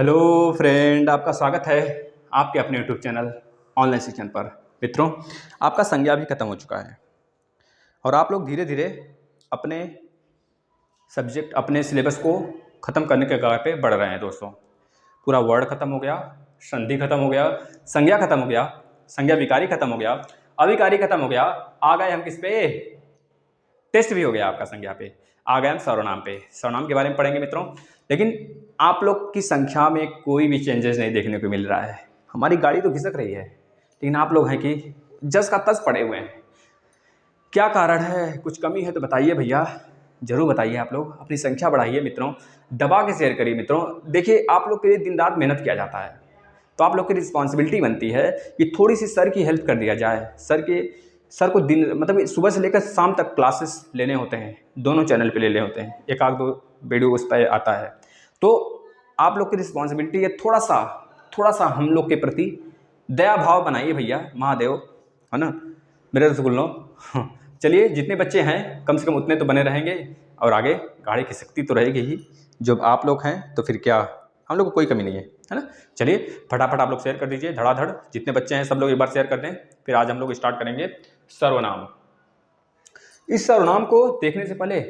Hello friend, आपका स्वागत है आपके अपने यूट्यूब चैनल ऑनलाइन शिक्षण पर। मित्रों, आपका संज्ञा भी खत्म हो चुका है और आप लोग धीरे धीरे अपने सब्जेक्ट अपने सिलेबस को ख़त्म करने के कगार पे बढ़ रहे हैं। दोस्तों, पूरा वर्ड खत्म हो गया, संधि खत्म हो गया, संज्ञा खत्म हो गया, संज्ञा विकारी खत्म हो गया, अविकारी खत्म हो गया। आ गए हम किस पे? टेस्ट भी हो गया आपका संज्ञा पे। आ गए हम सर्वनाम पे। सर्वनाम के बारे में पढ़ेंगे मित्रों, लेकिन आप लोग की संख्या में कोई भी चेंजेस नहीं देखने को मिल रहा है। हमारी गाड़ी तो घिसक रही है, लेकिन आप लोग हैं कि जस का तस पड़े हुए हैं। क्या कारण है? कुछ कमी है तो बताइए भैया, जरूर बताइए। आप लोग अपनी संख्या बढ़ाइए मित्रों, दबा के शेयर करिए मित्रों। देखिए, आप लोग के लिए दिन रात मेहनत किया जाता है, तो आप लोग की रिस्पॉन्सिबिलिटी बनती है कि थोड़ी सी सर की हेल्प कर दिया जाए। सर को दिन मतलब सुबह से लेकर शाम तक क्लासेस लेने होते हैं, दोनों चैनल पे लेने होते हैं, एक आध दो वीडियो उस पर आता है। तो आप लोग की रिस्पॉन्सिबिलिटी है थोड़ा सा हम लोग के प्रति दया भाव बनाइए भैया, महादेव, है ना मेरे रसगुल्लों। चलिए, जितने बच्चे हैं कम से कम उतने तो बने रहेंगे और आगे गाड़ी की शक्ति तो रहेगी ही। जब आप लोग हैं तो फिर क्या, हम लोग को कोई कमी नहीं है ना। चलिए फटाफट आप लोग शेयर कर दीजिए, धड़ाधड़। जितने बच्चे हैं सब लोग एक बार शेयर कर दें। फिर आज हम लोग स्टार्ट करेंगे सर्वनाम। इस सर्वनाम को देखने से पहले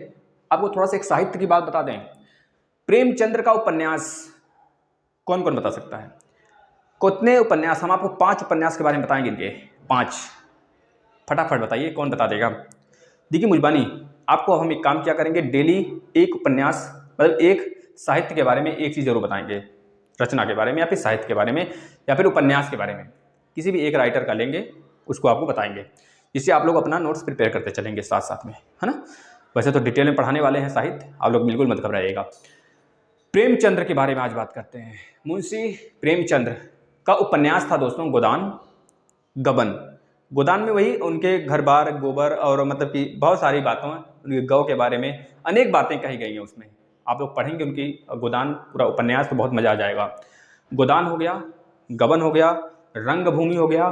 आपको थोड़ा सा एक साहित्य की बात बता दें। प्रेमचंद्र का उपन्यास कौन कौन बता सकता है? कितने उपन्यास? हम आपको 5 उपन्यास के बारे में बताएंगे, इनके 5। फटाफट बताइए, कौन बता देगा? देखिए मुजबानी, आपको हम एक काम क्या करेंगे, डेली एक उपन्यास मतलब एक साहित्य के बारे में एक चीज़ जरूर बताएंगे, रचना के बारे में या फिर साहित्य के बारे में या फिर उपन्यास के बारे में। किसी भी एक राइटर का लेंगे, उसको आपको बताएंगे, जिससे आप लोग अपना नोट्स प्रिपेयर करते चलेंगे साथ साथ में, है ना। वैसे तो डिटेल में पढ़ाने वाले हैं साहित्य, आप लोग बिल्कुल मत घबराइएगा। प्रेमचंद्र के बारे में आज बात करते हैं। मुंशी प्रेमचंद्र का उपन्यास था दोस्तों गोदान गबन। गोदान में वही उनके घर बार गोबर और मतलब कि बहुत सारी बातों, उनके गौ के बारे में अनेक बातें कही गई हैं उसमें। आप लोग पढ़ेंगे उनकी गोदान पूरा उपन्यास तो बहुत मजा आ जाएगा। गोदान हो गया, गबन हो गया, रंग भूमि हो गया,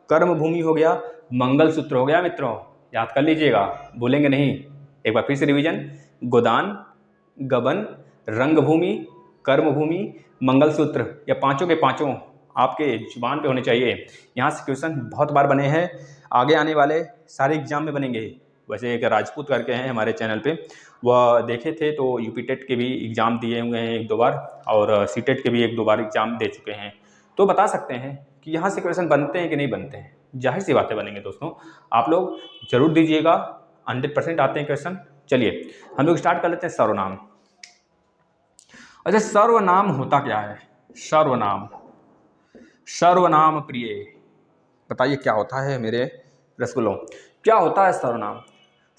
कर्म भूमि हो गया, मंगलसूत्र हो गया। मित्रों याद कर लीजिएगा, भूलेंगे नहीं। एक बार फिर से रिवीजन: गोदान, गबन, रंग भूमि, कर्म भूमि, मंगलसूत्र। या पांचों के पांचों आपके जुबान पे होने चाहिए। यहाँ से क्वेश्चन बहुत बार बने हैं, आगे आने वाले सारे एग्जाम में बनेंगे। वैसे एक राजपूत करके हैं हमारे चैनल पे, वह देखे थे तो यूपी टेट के भी एग्ज़ाम दिए हुए हैं 1-2 बार, और सी टेट के भी 1-2 बार एग्ज़ाम दे चुके हैं। तो बता सकते हैं कि यहाँ से क्वेश्चन बनते हैं कि नहीं बनते हैं। जाहिर सी बातें बनेंगे दोस्तों, आप लोग जरूर दीजिएगा, 100% आते हैं क्वेश्चन। चलिए हम लोग स्टार्ट कर लेते हैं सर्वनाम। अच्छा, सर्वनाम होता क्या है? सर्वनाम, सर्वनाम प्रिय, बताइए क्या होता है मेरे रसगुल्लों? क्या होता है सर्वनाम?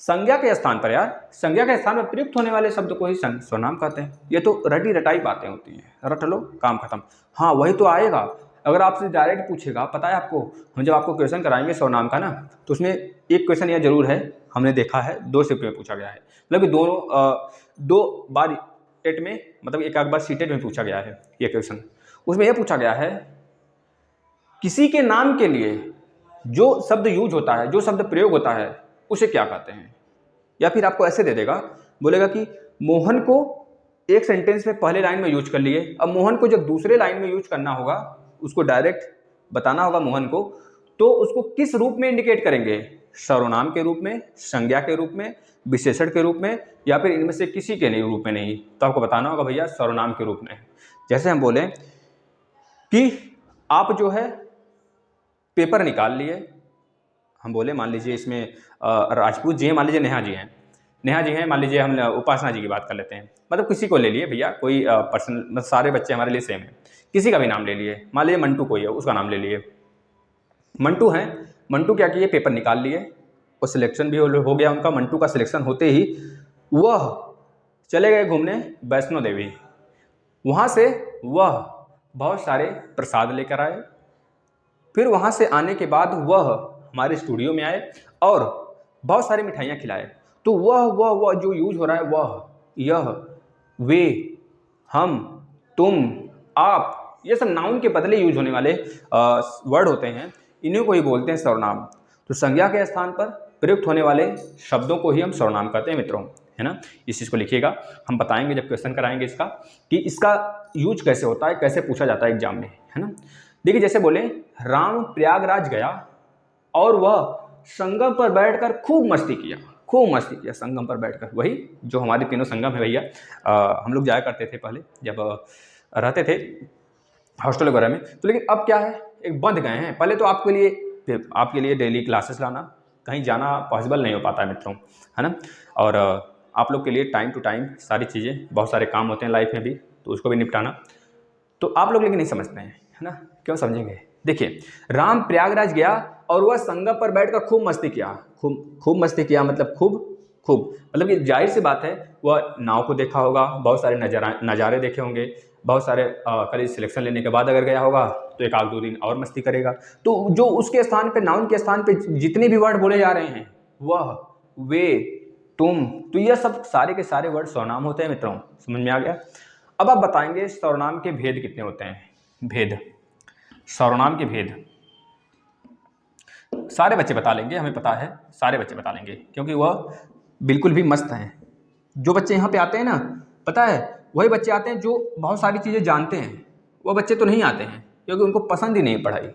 संज्ञा के स्थान पर, यार संज्ञा के स्थान पर प्रयुक्त होने वाले शब्द को ही सर्वनाम कहते हैं। ये तो रटी रटाई बातें होती हैं, रट लो काम खत्म। हाँ वही तो आएगा। अगर आपसे डायरेक्ट पूछेगा, पता है आपको, हम जब आपको क्वेश्चन कराएंगे सर्वनाम का ना, तो उसमें एक क्वेश्चन यह जरूर है, हमने देखा है 2 शिफ्ट में पूछा गया है, मतलब कि दोनों 2 बार टेट में, मतलब एक बार सी टेट में पूछा गया है ये क्वेश्चन। उसमें यह पूछा गया है, किसी के नाम के लिए जो शब्द यूज होता है, जो शब्द प्रयोग होता है, उसे क्या कहते हैं? या फिर आपको ऐसे दे देगा, बोलेगा कि मोहन को एक सेंटेंस में पहले लाइन में यूज कर लिए, अब मोहन को जब दूसरे लाइन में यूज करना होगा, उसको डायरेक्ट बताना होगा मोहन को, तो उसको किस रूप में इंडिकेट करेंगे? सर्वनाम के रूप में, संज्ञा के रूप में, विशेषण के रूप में, या फिर इनमें से किसी के रूप में नहीं। तो आपको बताना होगा भैया सर्वनाम के रूप में। जैसे हम बोले कि आप जो है पेपर निकाल लिए, हम बोले मान लीजिए इसमें राजपूत जी हैं, मान लीजिए नेहा जी हैं, नेहा जी हैं, मान लीजिए हम उपासना जी की बात कर लेते हैं, मतलब किसी को ले लिए भैया, कोई पर्सन, मतलब सारे बच्चे हमारे लिए सेम है, किसी का भी नाम ले लिए। मान लीजिए मंटू कोई है, उसका नाम ले लिए, मंटू हैं। मंटू क्या किए, पेपर निकाल लिए और सिलेक्शन भी हो गया उनका। मंटू का सिलेक्शन होते ही वह चले गए घूमने वैष्णो देवी। वहाँ से वह बहुत सारे प्रसाद लेकर आए। फिर वहाँ से आने के बाद वह हमारे स्टूडियो में आए और बहुत सारी मिठाइयाँ खिलाए। तो वह जो यूज हो रहा है, वह, यह, वे, हम, तुम, आप, ये सब नाउन के बदले यूज होने वाले वर्ड होते हैं, इन्हीं को ही बोलते हैं सर्वनाम। तो संज्ञा के स्थान पर प्रयुक्त होने वाले शब्दों को ही हम सर्वनाम कहते हैं मित्रों। है ना। इस चीज़ को लिखिएगा, हम बताएंगे जब क्वेश्चन कराएंगे इसका कि इसका यूज कैसे होता है, कैसे पूछा जाता है एग्जाम में, है ना। देखिए जैसे बोले राम प्रयागराज गया और वह संगम पर बैठकर खूब मस्ती किया, खूब मस्ती किया संगम पर बैठकर। वही जो हमारे तीनों संगम है भैया, हम लोग जाया करते थे पहले जब रहते थे हॉस्टल वगैरह में। तो लेकिन अब क्या है, एक बंद गए हैं। पहले तो आपके लिए डेली क्लासेस लाना, कहीं जाना पॉसिबल नहीं हो पाता है मित्रों, है ना। और आप लोग के लिए टाइम टू टाइम सारी चीज़ें, बहुत सारे काम होते हैं लाइफ में भी, तो उसको भी निपटाना। तो आप लोग लेकिन नहीं समझते हैं, है ना। क्यों समझेंगे, देखिए राम प्रयागराज गया और वह संगम पर बैठकर खूब मस्ती किया। खूब मस्ती किया मतलब खूब मतलब कि जाहिर सी बात है, वह नाव को देखा होगा, बहुत सारे नज़ारे देखे होंगे, बहुत सारे कॉलेज सिलेक्शन लेने के बाद अगर गया होगा तो एक आध दो दिन और मस्ती करेगा। तो जो उसके स्थान पे, नाउन के स्थान पे जितने भी वर्ड बोले जा रहे हैं, वह, वे, तुम, तो यह सब सारे के सारे वर्ड सर्वनाम होते हैं मित्रों। समझ में आ गया। अब आप बताएंगे सर्वनाम के भेद कितने होते हैं। भेद, सर्वनाम के भेद सारे बच्चे बता लेंगे, हमें पता है सारे बच्चे बता लेंगे, क्योंकि वह बिल्कुल भी मस्त हैं। जो बच्चे यहाँ पे आते हैं ना, पता है वही बच्चे आते हैं जो बहुत सारी चीज़ें जानते हैं। वो बच्चे तो नहीं आते हैं क्योंकि उनको पसंद ही नहीं पढ़ाई।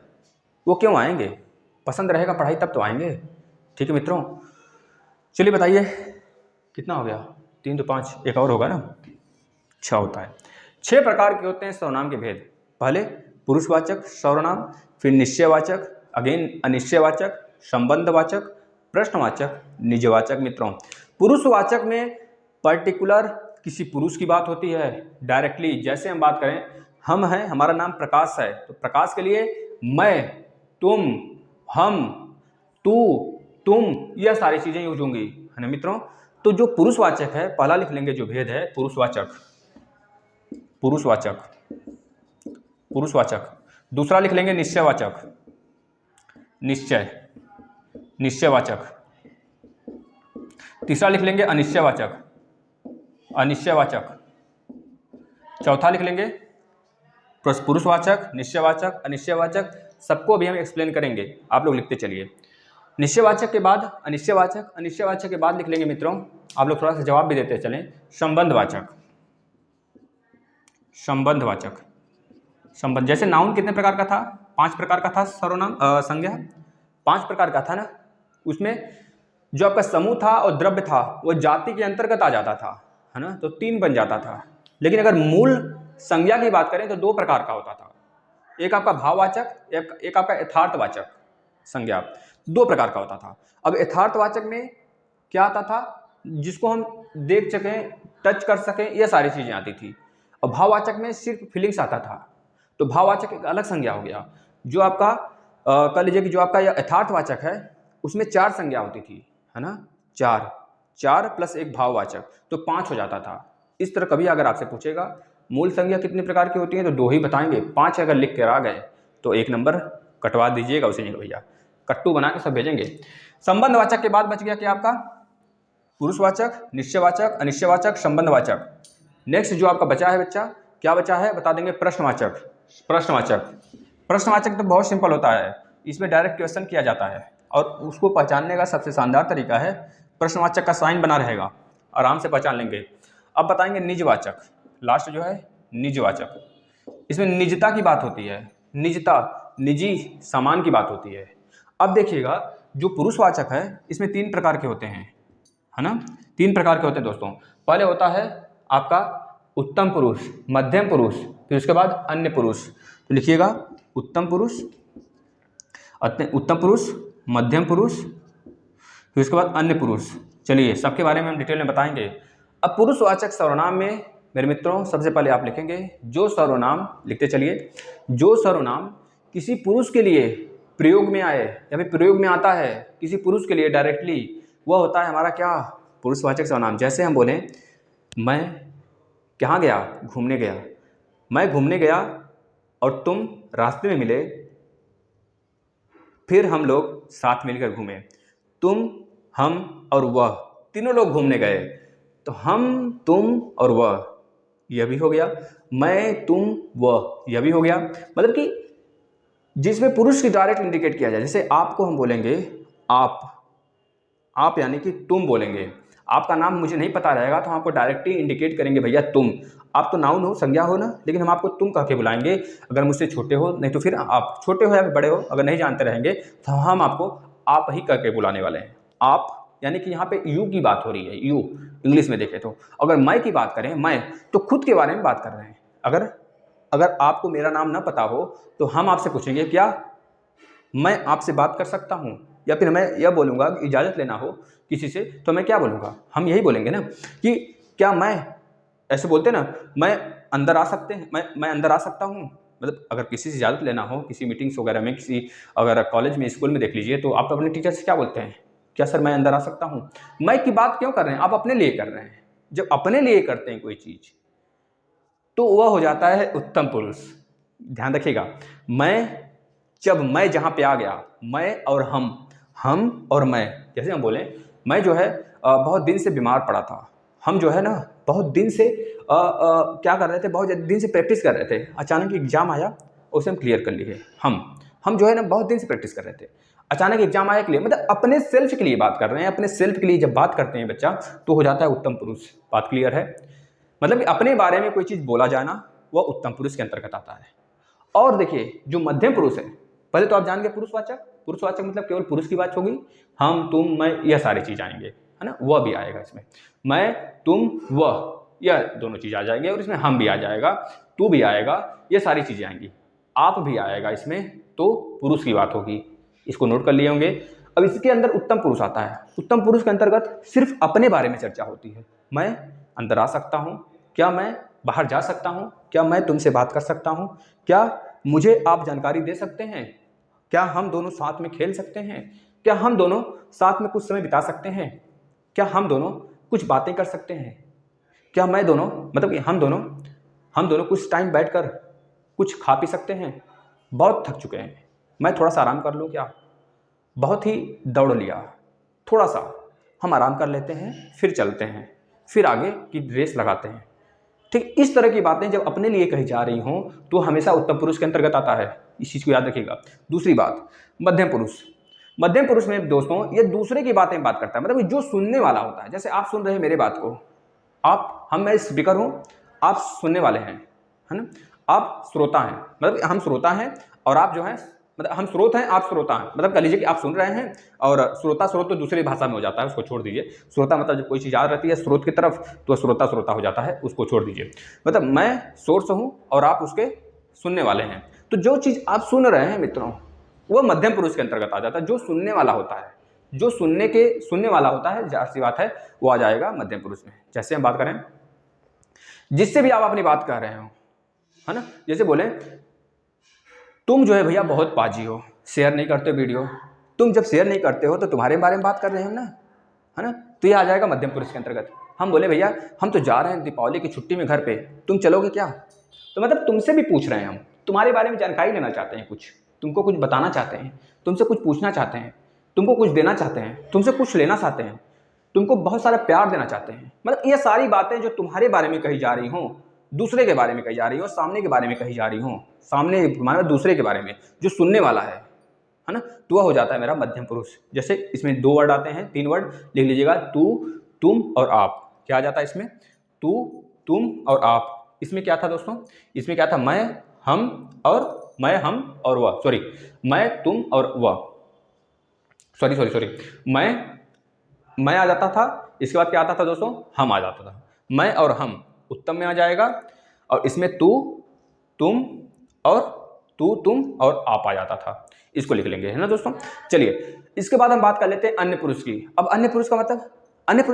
वो क्यों आएंगे, पसंद रहेगा पढ़ाई तब तो आएंगे। ठीक है मित्रों, चलिए बताइए कितना हो गया, 3 तो 5, एक और होगा ना, 6 होता है। 6 प्रकार के होते हैं सर्वनाम के भेद। पहले पुरुषवाचक सर्वनाम, फिर निश्चयवाचक, अगेन अनिश्चयवाचक, संबंधवाचक, प्रश्नवाचक, निजवाचक। मित्रों पुरुषवाचक में पर्टिकुलर किसी पुरुष की बात होती है डायरेक्टली। जैसे हम बात करें, हम हैं, हमारा नाम प्रकाश है, तो प्रकाश के लिए मैं, तुम, हम, तू, तुम, यह सारी चीज़ें यूज होंगी, है ना मित्रों। तो जो पुरुषवाचक है, पहला लिख लेंगे जो भेद है, पुरुषवाचक, पुरुषवाचक, पुरुषवाचक। दूसरा लिख लेंगे निश्चयवाचक, निश्चय, निश्चयवाचक। तीसरा लिख लेंगे अनिश्चयवाचक, अनिश्चयवाचक। चौथा लिख लेंगे पुरुषवाचक, निश्चयवाचक, अनिश्चयवाचक। सबको अभी हम एक्सप्लेन करेंगे, आप लोग लिखते चलिए। निश्चयवाचक के बाद अनिश्चयवाचक, अनिश्चयवाचक के बाद लिख लेंगे मित्रों, आप लोग थोड़ा सा जवाब भी देते चलें, संबंधवाचक, संबंधवाचक। संबंध, जैसे नाउन कितने प्रकार का था, 5 प्रकार का था सर्वनाम, संज्ञा 5 प्रकार का था ना। उसमें जो आपका समूह था और द्रव्य था वो जाति के अंतर्गत आ जाता था, है ना, तो 3 बन जाता था। लेकिन अगर मूल संज्ञा की बात करें तो 2 प्रकार का होता था, एक आपका भाववाचक, एक आपका यथार्थवाचक। संज्ञा 2 प्रकार का होता था। अब यथार्थवाचक में क्या आता था, जिसको हम देख सकें, टच कर सकें, ये सारी चीज़ें आती थी। और भाववाचक में सिर्फ फीलिंग्स आता था। तो भाववाचक एक अलग संज्ञा हो गया। जो आपका कह लीजिए कि जो आपका यथार्थवाचक है उसमें 4 संज्ञा होती थी, है ना, 4 प्लस एक भाववाचक, तो 5 हो जाता था। इस तरह कभी अगर आपसे पूछेगा मूल संज्ञा कितने प्रकार की होती है तो 2 ही बताएंगे, 5 अगर लिख कर आ गए तो 1 नंबर कटवा दीजिएगा उसे, नहीं भैया कट्टू बना के सब भेजेंगे। संबंधवाचक के बाद बच गया क्या आपका, पुरुषवाचक, निश्चयवाचक, अनिश्चयवाचक, संबंधवाचक। नेक्स्ट जो आपका बचा है बच्चा, क्या बचा है बता देंगे, प्रश्नवाचक। प्रश्नवाचक, प्रश्नवाचक तो बहुत सिंपल होता है, इसमें डायरेक्ट क्वेश्चन किया जाता है और उसको पहचानने का सबसे शानदार तरीका है, प्रश्नवाचक का साइन बना रहेगा, आराम से पहचान लेंगे। अब बताएंगे निजवाचक, लास्ट जो है निजवाचक। इसमें निजता की बात होती है, निजता, निजी, सामान की बात होती है। अब देखिएगा जो पुरुषवाचक है इसमें 3 प्रकार के होते हैं, है ना, 3 प्रकार के होते हैं दोस्तों। पहले होता है आपका उत्तम पुरुष, मध्यम पुरुष, फिर उसके बाद अन्य पुरुष। तो लिखिएगा उत्तम पुरुष, उत्तम पुरुष, मध्यम पुरुष, फिर उसके बाद अन्य पुरुष। चलिए सबके बारे में हम डिटेल में बताएंगे। अब पुरुषवाचक सर्वनाम में मेरे मित्रों सबसे पहले आप लिखेंगे जो सर्वनाम, लिखते चलिए, जो सर्वनाम किसी पुरुष के लिए प्रयोग में आए या फिर प्रयोग में आता है किसी पुरुष के लिए डायरेक्टली, वह होता है हमारा क्या, पुरुषवाचक सर्वनाम। जैसे हम बोलें मैं कहाँ गया, घूमने गया, मैं घूमने गया और तुम रास्ते में मिले, फिर हम लोग साथ मिलकर घूमे। तुम, हम और वह तीनों लोग घूमने गए, तो हम, तुम और वह, यह भी हो गया। मैं, तुम, वह, यह भी हो गया। मतलब कि जिसमें पुरुष की डायरेक्ट इंडिकेट किया जाए, जैसे आपको हम बोलेंगे आप यानी कि तुम बोलेंगे, आपका नाम मुझे नहीं पता रहेगा तो हम आपको डायरेक्टली इंडिकेट करेंगे, भैया तुम। आप तो नाउन हो, संज्ञा हो ना, लेकिन हम आपको तुम कह के बुलाएंगे अगर मुझसे छोटे हो, नहीं तो फिर आप छोटे हो या बड़े हो, अगर नहीं जानते रहेंगे तो हम आपको आप ही कह के बुलाने वाले हैं। आप यानी कि यहाँ पे यू की बात हो रही है, यू इंग्लिश में देखें तो। अगर मैं की बात करें, मैं तो खुद के बारे में बात कर रहे हैं। अगर आपको मेरा नाम ना पता हो तो हम आपसे पूछेंगे क्या मैं आपसे बात कर सकता हूँ, या फिर मैं यह बोलूँगा कि इजाज़त लेना हो किसी से तो मैं क्या बोलूँगा, हम यही बोलेंगे ना कि क्या मैं, ऐसे बोलते ना, मैं अंदर आ सकते हैं, मैं अंदर आ सकता हूँ। मतलब अगर किसी से इजाज़त लेना हो किसी मीटिंग्स वगैरह में, किसी अगर कॉलेज में स्कूल में देख लीजिए तो आप अपने टीचर से क्या बोलते हैं, क्या सर मैं अंदर आ सकता हूँ। मैं की बात क्यों कर रहे हैं, आप अपने लिए कर रहे हैं। जब अपने लिए करते हैं कोई चीज़ तो वह हो जाता है उत्तम पुरुष। ध्यान रखिएगा, जब मैं जहाँ पे आ गया, मैं और हम और मैं, जैसे हम बोलें मैं जो है बहुत दिन से बीमार पड़ा था, हम जो है ना बहुत दिन से क्या कर रहे थे, बहुत दिन से प्रैक्टिस कर रहे थे, अचानक एग्जाम आया उसे हम क्लियर कर लिए। हम जो है ना बहुत दिन से प्रैक्टिस कर रहे थे, अचानक एग्जाम आया क्लियर, मतलब अपने सेल्फ के लिए बात कर रहे हैं। अपने सेल्फ के लिए जब बात करते हैं बच्चा तो हो जाता है उत्तम पुरुष। बात क्लियर है, मतलब अपने बारे में कोई चीज़ बोला जाना वह उत्तम पुरुष के अंतर्गत आता है। और देखिए जो मध्यम पुरुष है, पहले तो आप जान गए पुरुषवाचक मतलब केवल पुरुष की बात होगी, हम तुम मैं यह सारी चीज़ आएंगे, है ना, वह भी आएगा इसमें, मैं तुम वह यह दोनों चीज़ आ जाएंगे, और इसमें हम भी आ जाएगा, तू भी आएगा, ये सारी चीज़ें आएंगी, आप भी आएगा इसमें, तो पुरुष की बात होगी। इसको नोट कर लिए होंगे। अब इसके अंदर उत्तम पुरुष आता है। उत्तम पुरुष के अंतर्गत सिर्फ अपने बारे में चर्चा होती है। मैं अंदर आ सकता हूँ, क्या मैं बाहर जा सकता हूँ, क्या मैं तुमसे बात कर सकता हूँ, क्या मुझे आप जानकारी दे सकते हैं, क्या हम दोनों साथ में खेल सकते हैं, क्या हम दोनों साथ में कुछ समय बिता सकते हैं, क्या हम दोनों कुछ बातें कर सकते हैं, क्या मैं दोनों मतलब कि हम दोनों कुछ टाइम बैठकर कुछ खा पी सकते हैं। बहुत थक चुके हैं, मैं थोड़ा सा आराम कर लूँ क्या, बहुत ही दौड़ लिया, थोड़ा सा हम आराम कर लेते हैं, फिर चलते हैं, फिर आगे की रेस लगाते हैं। ठीक इस तरह की बातें जब अपने लिए कही जा रही हों तो हमेशा उत्तम पुरुष के अंतर्गत आता है। इस चीज़ को याद रखिएगा। दूसरी बात, मध्यम पुरुष में दोस्तों ये दूसरे की बातें बात करता है, मतलब जो सुनने वाला होता है। जैसे आप सुन रहे हैं मेरे बात को, मैं स्पीकर हूँ, आप सुनने वाले हैं, है ना, आप श्रोता हैं, मतलब हम श्रोता हैं और आप जो है, मतलब हम स्रोत हैं आप श्रोता हैं। मतलब कह लीजिए कि आप सुन रहे हैं, और श्रोता स्रोत तो दूसरी भाषा में हो जाता है, उसको छोड़ दीजिए। श्रोता मतलब जब कोई चीज़ आ रहती है स्रोत की तरफ तो श्रोता हो जाता है, उसको छोड़ दीजिए। मतलब मैं सोर्स हूँ और आप उसके सुनने वाले हैं। तो जो चीज़ आप सुन रहे हैं मित्रों, वह मध्यम पुरुष के अंतर्गत आ जाता है। जो सुनने वाला होता है, जो सुनने वाला होता है, जाहिर सी बात है वो आ जाएगा मध्यम पुरुष में। जैसे हम बात करें, जिससे भी आप अपनी बात कह रहे हो, है ना, जैसे बोले तुम जो है भैया बहुत पाजी हो, शेयर नहीं करते वीडियो, तुम जब शेयर नहीं करते हो तो तुम्हारे बारे में बात कर रहे हैं हम ना, है ना, तो ये आ जाएगा मध्यम पुरुष के अंतर्गत। हम बोले भैया हम तो जा रहे हैं दीपावली की छुट्टी में घर पे, तुम चलोगे क्या, तो मतलब तुमसे भी पूछ रहे हैं, हम तुम्हारे बारे में जानकारी लेना चाहते हैं, कुछ तुमको कुछ बताना चाहते हैं, तुमसे कुछ पूछना चाहते हैं, तुमको कुछ देना चाहते हैं, तुमसे कुछ लेना चाहते हैं, तुमको बहुत सारा प्यार देना चाहते हैं। मतलब ये सारी बातें जो तुम्हारे बारे में कही जा रही हों, दूसरे के बारे में कही जा रही हो, सामने के बारे में कही जा रही हो, सामने मतलब दूसरे के बारे में जो सुनने वाला है ना, तो वह हो जाता है मेरा मध्यम पुरुष। जैसे इसमें 2 वर्ड आते हैं, 3 वर्ड लिख लीजिएगा, तू, तुम और आप। क्या आ जाता है इसमें, तू, तुम और आप। इसमें क्या था दोस्तों, इसमें क्या था, मैं, हम और वह, सॉरी, मैं, तुम और वह, सॉरी, मैं आ जाता था। इसके बाद क्या आता था दोस्तों, हम आ जाता था। मैं और हम उत्तम में आ जाएगा, और इसमें तू, तुम और आप आ जाता था। इसको लिख लेंगे, है ना दोस्तों। चलिए इसके बाद हम बात कर लेते हैं अन्य पुरुष की। अब अन्य पुरुष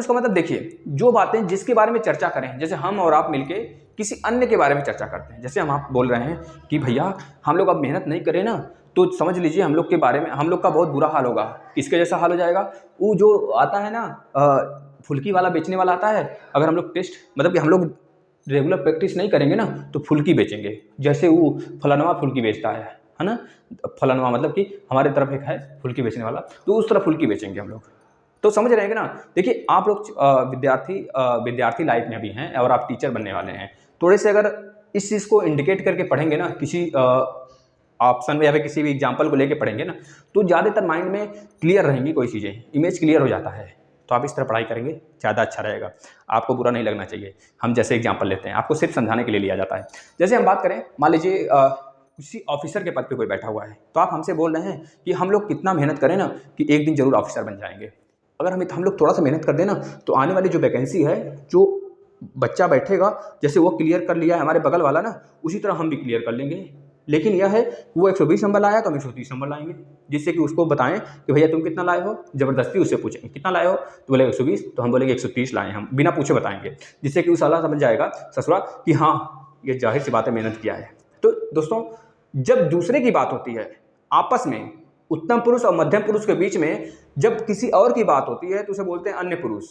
का मतलब देखिए, जो बातें जिसके बारे में चर्चा करें, जैसे हम और आप मिलके किसी अन्य के बारे में चर्चा करते हैं। जैसे हम आप बोल रहे हैं कि भैया हम लोग अब मेहनत नहीं करें ना, तो समझ लीजिए हम लोग के बारे में, हम लोग का बहुत बुरा हाल होगा। किसके जैसा हाल हो जाएगा, वो जो आता है ना फुल्की वाला बेचने वाला आता है, अगर हम लोग मतलब कि हम लोग रेगुलर प्रैक्टिस नहीं करेंगे ना तो फुल्की बेचेंगे। जैसे वो फलानवा फुल्की बेचता है ना, फलानवा मतलब कि हमारे तरफ एक है फुल्की बेचने वाला, तो उस तरह फुल्की बेचेंगे हम लोग। तो समझ रहे हैं ना। देखिए आप लोग विद्यार्थी लाइफ में भी हैं और आप टीचर बनने वाले हैं। थोड़े से अगर इस चीज़ को इंडिकेट करके पढ़ेंगे ना, किसी ऑप्शन में या फिर किसी भी एग्जाम्पल को लेके पढ़ेंगे ना, तो ज़्यादातर माइंड में क्लियर रहेंगी कोई चीज़ें, इमेज क्लियर हो जाता है। तो आप इस तरह पढ़ाई करेंगे ज़्यादा अच्छा रहेगा, आपको बुरा नहीं लगना चाहिए। हम जैसे एग्जाम्पल लेते हैं, आपको सिर्फ समझाने के लिए लिया जाता है। जैसे हम बात करें, मान लीजिए किसी ऑफिसर के पद पे कोई बैठा हुआ है, तो आप हमसे बोल रहे हैं कि हम लोग कितना मेहनत करें ना कि एक दिन जरूर ऑफिसर बन जाएंगे। अगर हम लोग थोड़ा सा मेहनत कर दें ना, तो आने वाली जो वैकेंसी है, जो बच्चा बैठेगा, जैसे वो क्लियर कर लिया है हमारे बगल वाला ना, उसी तरह हम भी क्लियर कर लेंगे। लेकिन यह है वो 120 नंबर लाया तो हम 130 नंबर लाएंगे, जिससे कि उसको बताएं कि भैया तुम कितना लाए हो। ज़बरदस्ती उससे पूछेंगे कितना लाए हो, तो बोलेगा 120, तो हम बोलेंगे 130 लाए, हम बिना पूछे बताएंगे, जिससे कि वो साला समझ जाएगा ससुरा कि हाँ ये जाहिर सी बात है मेहनत किया है। तो दोस्तों, जब दूसरे की बात होती है आपस में, उत्तम पुरुष और मध्यम पुरुष के बीच में जब किसी और की बात होती है तो उसे बोलते हैं अन्य पुरुष।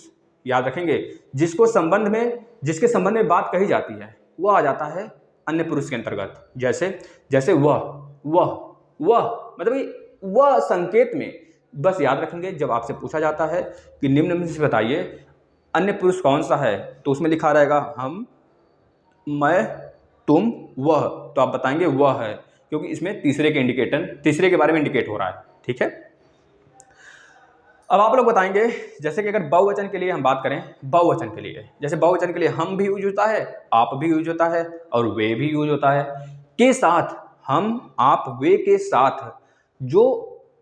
याद रखेंगे, जिसके संबंध में बात कही जाती है वो आ जाता है अन्य पुरुष के अंतर्गत। जैसे वह मतलब वह संकेत में बस याद रखेंगे, जब आपसे पूछा जाता है कि निम्न में से बताइए अन्य पुरुष कौन सा है, तो उसमें लिखा रहेगा हम, मैं, तुम, वह, तो आप बताएंगे वह है, क्योंकि इसमें तीसरे के बारे में इंडिकेट हो रहा है। ठीक है, अब आप लोग बताएंगे, जैसे कि अगर बहुवचन के लिए हम बात करें, बहुवचन के लिए, जैसे बहुवचन के लिए हम भी यूज होता है, आप भी यूज होता है और वे भी यूज होता है। के साथ, हम, आप, वे के साथ जो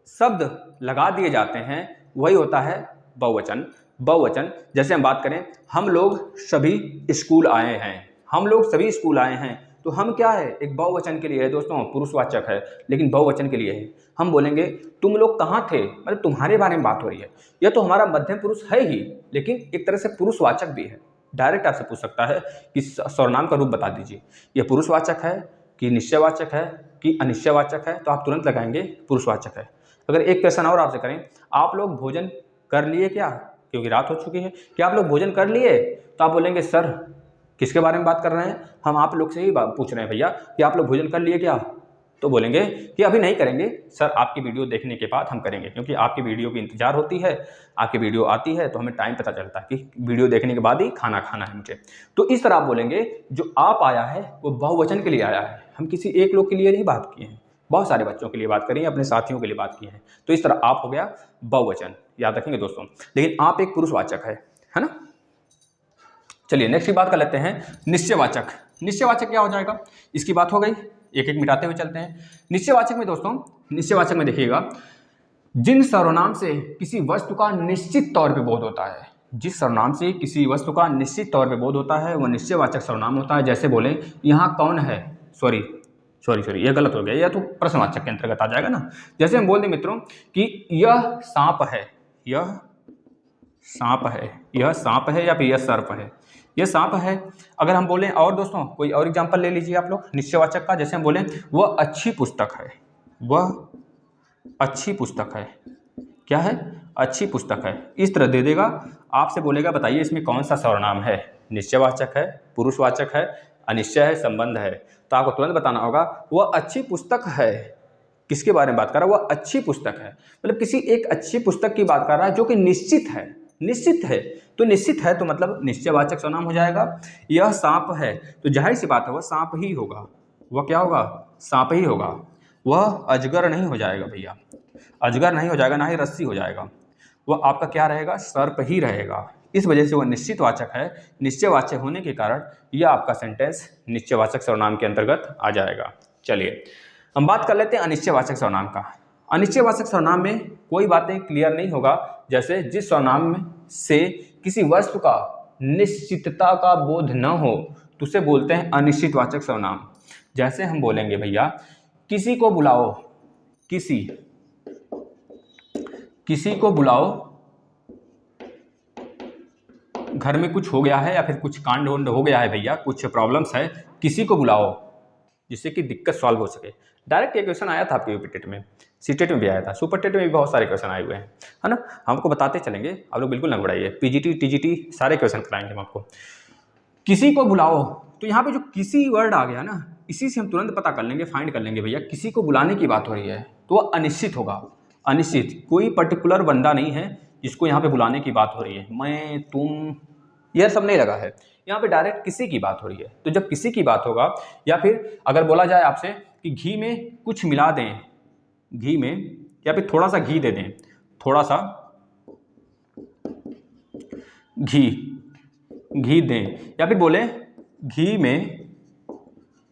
शब्द लगा दिए जाते हैं वही होता है बहुवचन। जैसे हम बात करें, हम लोग सभी स्कूल आए हैं, तो हम क्या है, एक बहुवचन के लिए है दोस्तों, पुरुषवाचक है, लेकिन बहुवचन के लिए है। हम बोलेंगे तुम लोग कहाँ थे, मतलब तुम्हारे बारे में बात हो रही है। यह तो हमारा मध्यम पुरुष है ही, लेकिन एक तरह से पुरुषवाचक भी है। डायरेक्ट आपसे पूछ सकता है कि सर्वनाम का रूप बता दीजिए, यह पुरुषवाचक है कि निश्चयवाचक है कि अनिश्चयवाचक है, तो आप तुरंत लगाएंगे पुरुषवाचक है। अगर एक क्वेश्चन और आपसे करें, आप लोग भोजन कर लिए क्या, क्योंकि रात हो चुकी है, क्या आप लोग भोजन कर लिए, तो आप बोलेंगे सर किसके बारे में बात कर रहे हैं, हम आप लोग से ही पूछ रहे हैं भैया कि आप लोग भोजन कर लिए क्या, तो बोलेंगे कि अभी नहीं करेंगे सर, आपकी वीडियो देखने के बाद हम करेंगे, क्योंकि आपकी वीडियो की इंतजार होती है, आपकी वीडियो आती है तो हमें टाइम पता चलता है कि वीडियो देखने के बाद ही खाना खाना है मुझे। तो इस तरह आप बोलेंगे, जो आप आया है वो बहुवचन के लिए आया है, हम किसी एक लोग के लिए नहीं बात किए हैं, बहुत सारे बच्चों के लिए बात करी है, अपने साथियों के लिए बात की है। तो इस तरह आप हो गया बहुवचन, याद रखेंगे दोस्तों। लेकिन आप एक पुरुषवाचक है ना। चलिए नेक्स्ट की बात कर लेते हैं, निश्चयवाचक। निश्चयवाचक क्या हो जाएगा, इसकी बात हो गई, एक एक मिटाते हुए चलते हैं। निश्चयवाचक में दोस्तों, निश्चयवाचक में देखिएगा, जिन सर्वनाम से किसी वस्तु का निश्चित तौर पे बोध होता है, जिस सर्वनाम से किसी वस्तु का निश्चित तौर पे बोध होता है वह निश्चयवाचक सर्वनाम होता है। जैसे बोले यहाँ कौन है, सॉरी ये गलत हो गया, यह तो प्रश्नवाचक के अंतर्गत आ जाएगा ना। जैसे हम बोल दें मित्रों कि यह सांप है, यह सांप है या फिर यह सर्प है, यह सांप है। अगर हम बोलें, और दोस्तों कोई और एग्जांपल ले लीजिए आप लोग निश्चयवाचक का, जैसे हम बोलें वह अच्छी पुस्तक है, वह अच्छी पुस्तक है, क्या है, अच्छी पुस्तक है, इस तरह दे देगा। आपसे बोलेगा बताइए इसमें कौन सा सर्वनाम है, निश्चयवाचक है, पुरुषवाचक है, अनिश्चय है, संबंध है। तो आपको तुरंत बताना होगा वह अच्छी पुस्तक है, किसके बारे में बात कर रहा है, वह अच्छी पुस्तक है, मतलब किसी एक अच्छी पुस्तक की बात कर रहा है जो कि निश्चित है, तो निश्चित है तो मतलब निश्चयवाचक सर्वनाम हो जाएगा। यह सांप है, तो जाहिर सी बात है वह सांप ही होगा, वह क्या होगा, सांप ही होगा, वह अजगर नहीं हो जाएगा भैया, अजगर नहीं हो जाएगा, ना ही रस्सी हो जाएगा, वह आपका क्या रहेगा, सर्प ही रहेगा। इस वजह से वह निश्चितवाचक है, निश्चयवाचक होने के कारण यह आपका सेंटेंस निश्चयवाचक सर्वनाम के अंतर्गत आ जाएगा। चलिए हम बात कर लेते हैं अनिश्चयवाचक सर्वनाम का। अनिश्चयवाचक सर्वनाम में कोई बातें क्लियर नहीं होगा, जैसे जिस सर्वनाम से किसी वस्तु का निश्चितता का बोध न हो तो उसे बोलते हैं अनिश्चितवाचक सर्वनाम। जैसे हम बोलेंगे भैया किसी को बुलाओ, किसी को बुलाओ, घर में कुछ हो गया है या फिर कुछ कांड वांड हो गया है भैया, कुछ प्रॉब्लम्स है, किसी को बुलाओ जिससे कि दिक्कत सॉल्व हो सके। डायरेक्ट ये क्वेश्चन आया था आपके यूपी टेट में, सीटेट में भी आया था, सुपर टेट में भी बहुत सारे क्वेश्चन आए हुए हैं, है ना। हमको बताते चलेंगे, आप लोग बिल्कुल ना घबराइए, पीजीटी टीजीटी सारे क्वेश्चन कराएंगे हम आपको। किसी को बुलाओ, तो यहाँ पे जो किसी वर्ड आ गया ना, इसी से हम तुरंत पता कर लेंगे, फाइंड कर लेंगे भैया किसी को बुलाने की बात हो रही है, तो वह अनिश्चित होगा, अनिश्चित, कोई पर्टिकुलर बंदा नहीं है जिसको यहाँ पे बुलाने की बात हो रही है, मैं तुम यह सब नहीं लगा है, यहाँ पे डायरेक्ट किसी की बात हो रही है। तो जब किसी की बात होगा, या फिर अगर बोला जाए आपसे कि घी में कुछ मिला दें, घी में या फिर थोड़ा सा घी दे दें, थोड़ा सा घी, घी दें, या फिर बोले घी में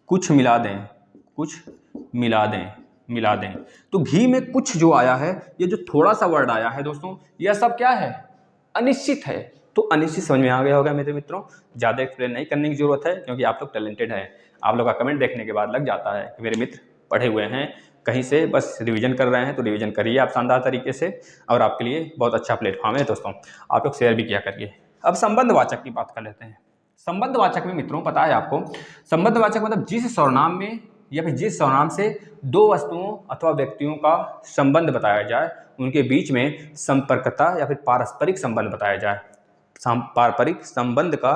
कुछ मिला दें, कुछ मिला दें, मिला दें। तो घी में कुछ जो आया है, ये जो थोड़ा सा वर्ड आया है दोस्तों, यह सब क्या है, अनिश्चित है। तो अनिश्चित समझ में आ गया होगा मेरे मित्रों, ज़्यादा एक्सप्लेन नहीं करने की जरूरत है, क्योंकि आप लोग टैलेंटेड हैं। आप लोग का कमेंट देखने के बाद लग जाता है कि मेरे मित्र पढ़े हुए हैं, कहीं से बस रिवीजन कर रहे हैं। तो रिवीजन करिए आप शानदार तरीके से, और आपके लिए बहुत अच्छा प्लेटफॉर्म है दोस्तों, आप लोग शेयर भी किया करिए। अब संबंधवाचक की बात कर लेते हैं। संबंधवाचक में मित्रों पता है आपको, संबंधवाचक मतलब जिस सर्वनाम में या फिर जिस सर्वनाम से दो वस्तुओं अथवा व्यक्तियों का संबंध बताया जाए, उनके बीच में संपर्कता या फिर पारस्परिक संबंध बताया जाए। पारस्परिक संबंध का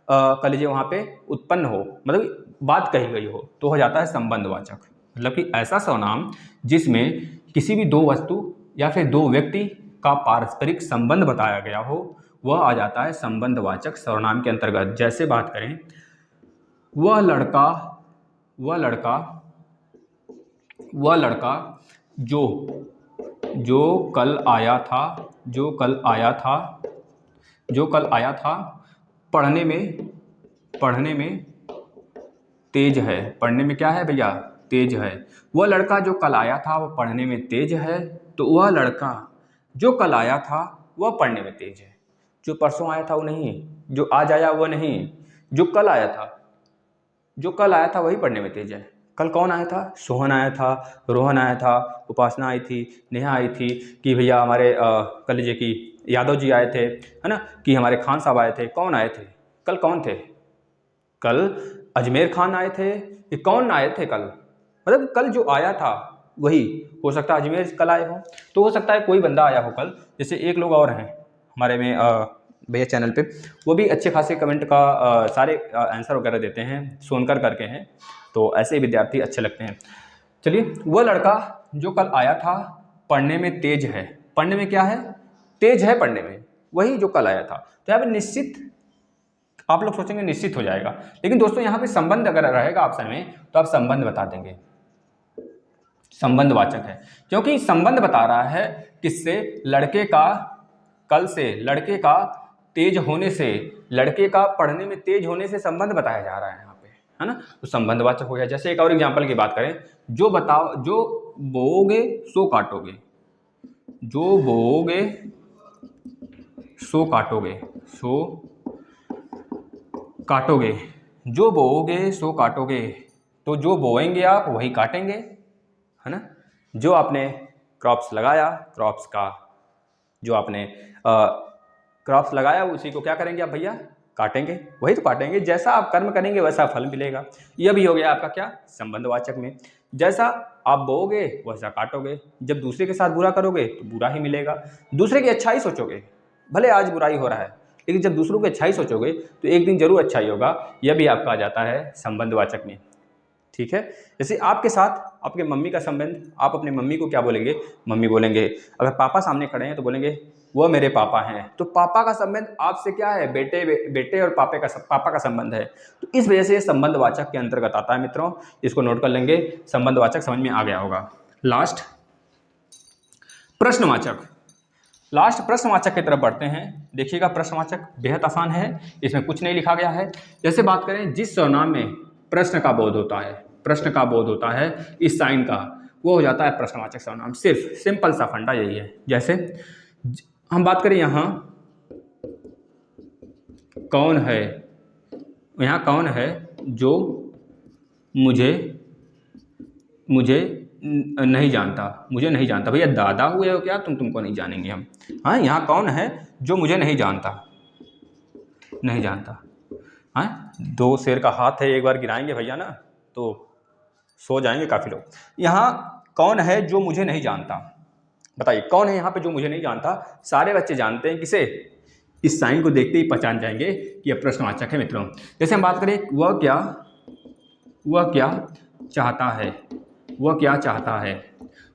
कह लीजिए वहाँ पे उत्पन्न हो, मतलब बात कही गई हो, तो हो जाता है संबंधवाचक। मतलब कि ऐसा सर्वनाम जिसमें किसी भी दो वस्तु या फिर दो व्यक्ति का पारस्परिक संबंध बताया गया हो, वह आ जाता है संबंधवाचक सर्वनाम के अंतर्गत। जैसे बात करें, वह लड़का, वह लड़का, वह लड़का जो कल आया था, जो कल आया था, जो कल आया था, पढ़ने में तेज है। पढ़ने में क्या है भैया, तेज है। वह लड़का जो कल आया था वो पढ़ने में तेज है। तो वह लड़का जो कल आया था वह पढ़ने में तेज है। जो परसों आया था वो नहीं, जो आज आया वो नहीं, जो कल आया था, जो कल आया था वही पढ़ने में तेज है। कल कौन आया था, सोहन आया था, रोहन आया था, उपासना आई थी, नेहा आई थी, कि भैया हमारे कह लीजिए कि यादव जी आए थे, है ना, कि हमारे खान साहब आए थे। कौन आए थे कल, कौन थे कल, अजमेर खान आए थे, ये कौन आए थे कल, मतलब कल जो आया था वही। हो सकता है अजमेर कल आए हो, तो हो सकता है कोई बंदा आया हो कल। जैसे एक लोग और हैं हमारे में भैया चैनल पे, वो भी अच्छे खासे कमेंट का सारे आंसर वगैरह देते हैं, सोनकर करके हैं, तो ऐसे विद्यार्थी अच्छे लगते हैं। चलिए, वह लड़का जो कल आया था पढ़ने में तेज है। पढ़ने में क्या है, तेज है पढ़ने में, वही जो कल आया था। तो यहाँ पे निश्चित, आप लोग सोचेंगे निश्चित हो जाएगा, लेकिन दोस्तों यहाँ पे संबंध अगर रहेगा ऑप्शन में तो आप संबंध बता देंगे, संबंधवाचक है, क्योंकि संबंध बता रहा है किससे, लड़के का, कल से, लड़के का तेज होने से, लड़के का पढ़ने में तेज होने से संबंध बताया जा रहा है यहाँ पे, है ना। तो संबंधवाचक हो गया। जैसे एक और एग्जांपल की बात करें, जो बताओ, जो बोओगे सो काटोगे, जो बोओगे सो काटोगे, सो काटोगे, जो बोओगे सो काटोगे। तो जो बोएंगे आप वही काटेंगे, है ना। जो आपने क्रॉप्स लगाया, क्रॉप्स का जो आपने क्रॉप्स लगाया उसी को क्या करेंगे आप भैया, काटेंगे, वही तो काटेंगे। जैसा आप कर्म करेंगे वैसा फल मिलेगा। यह भी हो गया आपका क्या, संबंधवाचक में। जैसा आप बोओगे वैसा काटोगे। जब दूसरे के साथ बुरा करोगे तो बुरा ही मिलेगा। दूसरे की अच्छाई सोचोगे, भले आज बुराई हो रहा है, लेकिन जब दूसरों की अच्छाई सोचोगे तो एक दिन जरूर अच्छाई होगा। यह भी आपका आ जाता है संबंधवाचक में, ठीक है। जैसे आपके साथ आपके मम्मी का संबंध, आप अपने मम्मी को क्या बोलेंगे, मम्मी बोलेंगे। अगर पापा सामने खड़े हैं तो बोलेंगे वो मेरे पापा हैं। तो पापा का संबंध आपसे क्या है, बेटे और पापा का संबंध है। तो इस वजह से संबंधवाचक के अंतर्गत आता है मित्रों, इसको नोट कर लेंगे। संबंधवाचक समझ में आ गया होगा। लास्ट प्रश्नवाचक, लास्ट प्रश्नवाचक की तरफ बढ़ते हैं। देखिएगा, प्रश्नवाचक बेहद आसान है, इसमें कुछ नहीं लिखा गया है। जैसे बात करें, जिस सर्वनाम में प्रश्न का बोध होता है, प्रश्न का बोध होता है इस साइन का, वो हो जाता है प्रश्नवाचक सर्वनाम। सिर्फ सिंपल सा फंडा यही है। जैसे हम बात करें, यहाँ कौन है, यहाँ कौन है जो मुझे नहीं जानता, मुझे नहीं जानता। भैया दादा हुए हो क्या तुमको नहीं जानेंगे हम। हाँ, यहाँ कौन है जो मुझे नहीं जानता, नहीं जानता। हाँ, दो शेर का हाथ है, एक बार गिराएंगे भैया ना तो सो जाएंगे काफ़ी लोग। यहाँ कौन है जो मुझे नहीं जानता, बताइए कौन है यहाँ पे जो मुझे नहीं जानता। सारे बच्चे जानते हैं किसे, इस साइन को देखते ही पहचान जाएंगे कि यह प्रश्नवाचक है मित्रों। जैसे हम बात करें, वह क्या चाहता है, वह क्या चाहता है,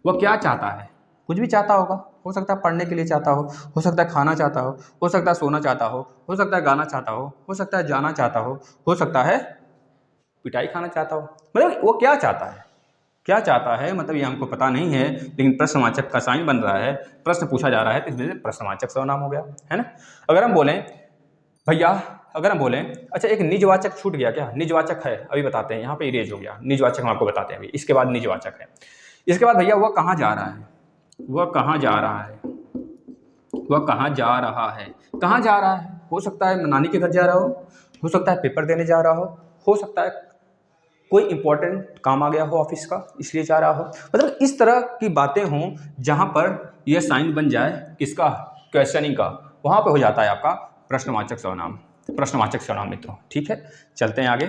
वह क्या चाहता है, कुछ भी चाहता होगा। हो सकता है पढ़ने के लिए चाहता हो सकता है खाना चाहता हो सकता है सोना चाहता हो सकता है गाना चाहता हो सकता है जाना चाहता हो सकता है पिटाई खाना चाहता हो। मतलब वो क्या चाहता है, क्या चाहता है, मतलब ये हमको पता नहीं है, लेकिन प्रश्नवाचक का साइन बन रहा है, प्रश्न पूछा जा रहा है, तो इसमें प्रश्नवाचक सर्वनाम हो गया, है ना। अगर हम बोलें भैया अगर हम बोलें, अच्छा एक निजवाचक छूट गया क्या, निजवाचक है अभी बताते हैं, यहाँ पे इरेज हो गया, निजवाचक हम आपको बताते हैं अभी, इसके बाद निजवाचक है। इसके बाद भैया वह कहाँ जा रहा है, वह कहाँ जा रहा है, वह कहाँ जा रहा है, कहाँ जा रहा है, हो सकता है नानी के घर जा रहा हो सकता है पेपर देने जा रहा हो सकता है कोई इंपॉर्टेंट काम आ गया हो ऑफिस का इसलिए जा रहा हो। मतलब इस तरह की बातें हों जहाँ पर यह साइन बन जाए किसका, क्वेश्चनिंग का, वहाँ पे हो जाता है आपका प्रश्नवाचक सर्वनाम, प्रश्नवाचक सर्वनाम मित्रों। ठीक है, चलते हैं आगे।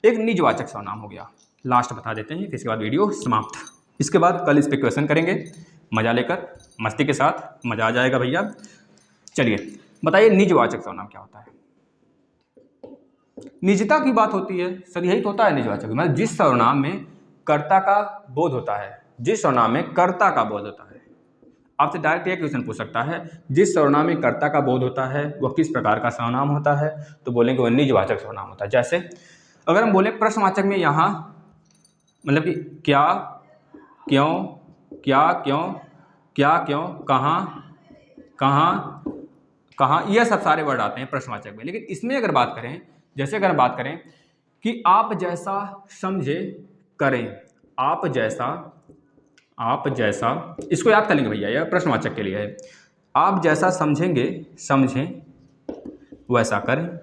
एक निजवाचक सर्वनाम हो गया, लास्ट बता देते हैं, फिर इसके बाद वीडियो समाप्त। इसके बाद कल इस पर क्वेश्चन करेंगे मज़ा लेकर, मस्ती के साथ, मज़ा आ जाएगा भैया। चलिए बताइए निजवाचक सर्वनाम क्या होता है। निजता की बात होती है सर, यही तो होता है निजवाचक, मतलब जिस सर्वनाम में कर्ता का बोध होता है, जिस सर्वनाम में कर्ता का बोध होता है। आपसे डायरेक्ट ये क्वेश्चन पूछ सकता है, जिस सर्वनाम में कर्ता का बोध होता है वह किस प्रकार का सर्वनाम होता है, तो बोलेंगे वह निजवाचक सर्वनाम होता है। जैसे अगर हम बोले प्रश्नवाचक में यहाँ मतलब कि क्या, क्यों, क्या क्यों, क्या क्यों, कहाँ कहाँ कहाँ, यह सब सारे वर्ड आते हैं प्रश्नवाचक में। लेकिन इसमें अगर बात करें, जैसे अगर बात करें कि आप जैसा समझे करें, आप जैसा इसको याद कर लेंगे भैया, यह प्रश्नवाचक के लिए है। आप जैसा समझेंगे, समझें, वैसा करें,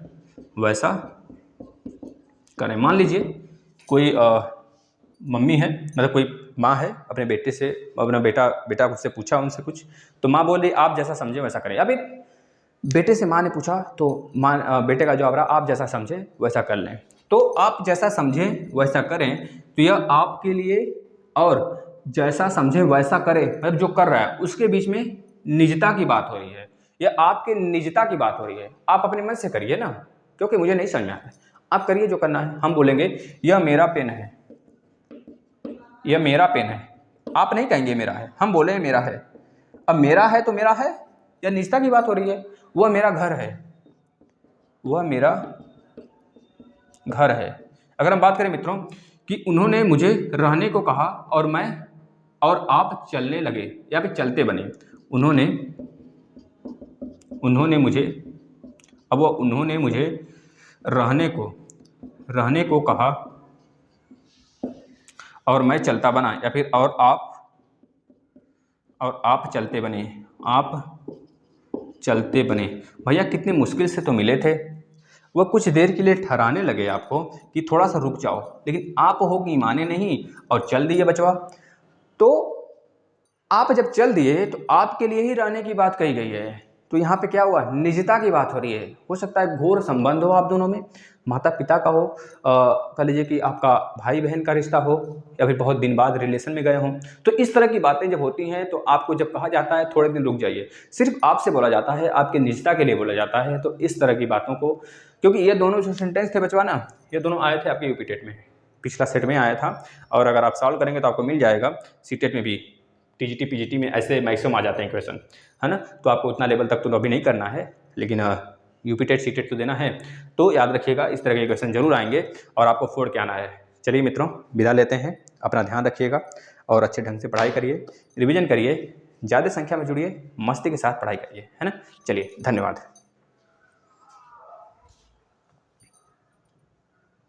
वैसा करें। मान लीजिए कोई मम्मी है, मतलब कोई माँ है, अपने बेटे से, अपना बेटा उससे पूछा उनसे कुछ, तो माँ बोली आप जैसा समझे वैसा करें। अभी बेटे से माँ ने पूछा तो माँ, बेटे का जवाब रहा आप जैसा समझे वैसा कर लें। तो आप जैसा समझें वैसा करें, तो यह आपके लिए और जैसा समझे वैसा करें, मतलब जो कर रहा है उसके बीच में निजता की बात हो रही है, यह आपके निजता की बात हो रही है। आप अपने मन से करिए ना, क्योंकि मुझे नहीं समझ में आता, आप करिए जो करना है। हम बोलेंगे यह मेरा पेन है, यह मेरा पेन है, आप नहीं कहेंगे मेरा है, हम बोले मेरा है। अब मेरा है तो मेरा है, या निजता की बात हो रही है। वह मेरा घर है, वह मेरा घर है। अगर हम बात करें मित्रों कि उन्होंने मुझे रहने को कहा और आप चलने लगे या फिर चलते बने, उन्होंने मुझे, अब वो उन्होंने मुझे रहने को कहा और मैं चलता बना, या फिर और आप चलते बने, आप चलते बने। भैया कितनी मुश्किल से तो मिले थे, वह कुछ देर के लिए ठहराने लगे आपको कि थोड़ा सा रुक जाओ, लेकिन आप हो कि माने नहीं और चल दिए बचवा। तो आप जब चल दिए तो आपके लिए ही रहने की बात कही गई है, तो यहाँ पे क्या हुआ, निजता की बात हो रही है। हो सकता है घोर संबंध हो आप दोनों में, माता पिता का हो, कह लीजिए कि आपका भाई बहन का रिश्ता हो, या फिर बहुत दिन बाद रिलेशन में गए हों। तो इस तरह की बातें जब होती हैं तो आपको जब कहा जाता है थोड़े दिन रुक जाइए, सिर्फ आपसे बोला जाता है, आपकी निजता के लिए बोला जाता है। तो इस तरह की बातों को, क्योंकि ये दोनों जो सेंटेंस थे बचवा ना, ये दोनों आए थे आपके यूपी टेट में, पिछला सेट में आया था, और अगर आप सॉल्व करेंगे तो आपको मिल जाएगा। सीटेट में भी, टीजीटी पीजीटी में ऐसे मैक्सिमम आ जाते हैं क्वेश्चन, है ना। तो आपको उतना लेवल तक तो अभी नहीं करना है, लेकिन यूपी टेट सीटेट तो देना है, तो याद रखिएगा इस तरह के क्वेश्चन जरूर आएंगे और आपको फोड़ के आना है। चलिए मित्रों विदा लेते हैं, अपना ध्यान रखिएगा और अच्छे ढंग से पढ़ाई करिए, रिवीजन करिए, ज़्यादा संख्या में जुड़िए, मस्ती के साथ पढ़ाई करिए, है ना। चलिए धन्यवाद।